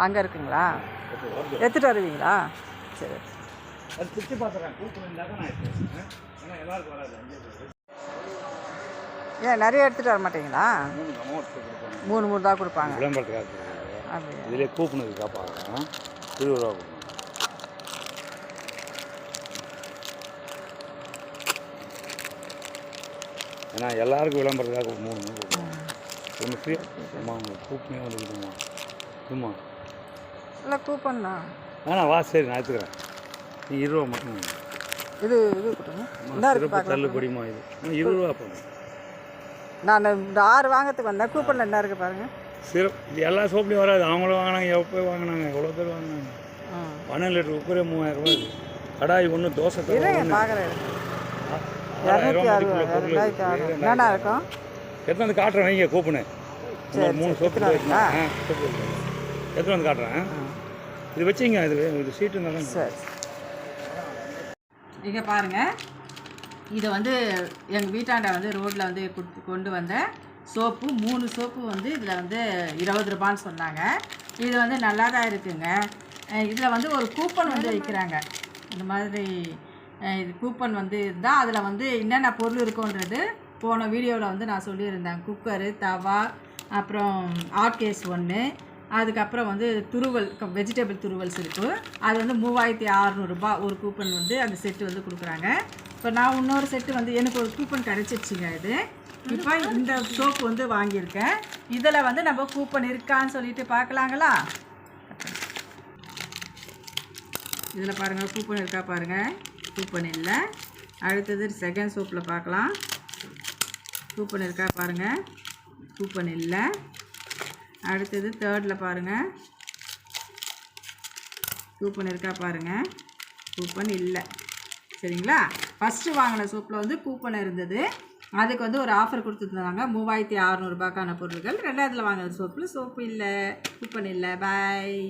அங்கே இருக்குங்களா? எடுத்துகிட்டு வருவீங்களா? சரி. ஏன் நிறைய எடுத்துகிட்டு வர மாட்டீங்களா? 3 தான் கொடுப்பாங்க. அப்படியா? இதிலே கூப்பினது காப்பாங்க 20 ரூபா கொடுங்க. ஏன்னா எல்லாருக்கும் விளம்பரத்துக்காக 3 கொடுப்போம். ஒன்று ஃப்ரீ. அம்மா உங்களுக்கு கூப்பனே வந்துருக்குமா? இதுமா இல்லை கூப்பன் தான். வா சரி நான் எடுத்துக்கிறேன். நீ 20 ரூபா மட்டும் இது கொடுங்க. சிறப்பு தள்ளுபடிமா இது 20 ரூபா போதும். நான் இந்த 6 வாங்கிறதுக்கு வந்தேன். கூப்பனில் என்ன இருக்குது பாருங்கள். சிறப்பு இது எல்லா சோப்லேயும் வராது. அவங்களும் வாங்கினாங்க, எப்போ வாங்கினாங்க, எவ்வளோ பேர் வாங்கினாங்க. 12 லிட்டர் உப்புரே 3000 ரூபா. கடாய் ஒன்று தோசை பார்க்குறேன். 260 என்னடா இருக்கும்? எடுத்து வந்து காட்டுறேன். வைங்க கூப்பனு 3 சோப்பு எடுத்து வந்து காட்டுறேன். இது வச்சிங்க. இது சீட்டு இருந்தாலும் சரி. இங்கே பாருங்கள். இதை வந்து எங்கள் வீட்டாண்ட வந்து ரோட்டில் வந்து கொண்டு வந்த சோப்பு 3 சோப்பு வந்து இதில் வந்து 20 ரூபான்னு சொன்னாங்க. இது வந்து நல்லா தான் இருக்குங்க. இதில் வந்து ஒரு கூப்பன் வந்து வைக்கிறாங்க. இந்த மாதிரி இது கூப்பன் வந்து இருந்தால் அதில் வந்து என்னென்ன பொருள் இருக்குன்றது போன வீடியோவில் வந்து நான் சொல்லியிருந்தேன். குக்கரு, தவா, அப்புறம் ஹாட் கேஸ் 1, அதுக்கப்புறம் வந்து துருவல், வெஜிடபிள் துருவல்ஸ் இருக்குது. அது வந்து 3600 ரூபாய் ஒரு கூப்பன் வந்து அந்த செட்டு வந்து கொடுக்குறாங்க. இப்போ நான் இன்னொரு செட்டு வந்து எனக்கு ஒரு கூப்பன் கிடச்சிருச்சுங்க. இது இப்போ இந்த சோப்பு வந்து வாங்கியிருக்கேன். இதில் வந்து நம்ம கூப்பன் இருக்கான்னு சொல்லிட்டு பார்க்கலாங்களா? இதில் பாருங்கள் கூப்பன் இருக்கா பாருங்கள். கூப்பன் இல்லை. அடுத்தது செகண்ட் சோப்பில் பார்க்கலாம். கூப்பன் இருக்கா பாருங்கள். கூப்பன் இல்லை. அடுத்தது தேர்டில் பாருங்கள். கூப்பன் இருக்கா பாருங்கள். கூப்பன் இல்லை. சரிங்களா? ஃபஸ்ட்டு வாங்கின சோப்பில் வந்து கூப்பன் இருந்தது. அதுக்கு வந்து ஒரு ஆஃபர் கொடுத்துருந்தாங்க 3600 ரூபாய்க்கான பொருட்கள். 2வதுல வாங்கின சோப்பு இல்லை. கூப்பன் இல்லை. பாய்.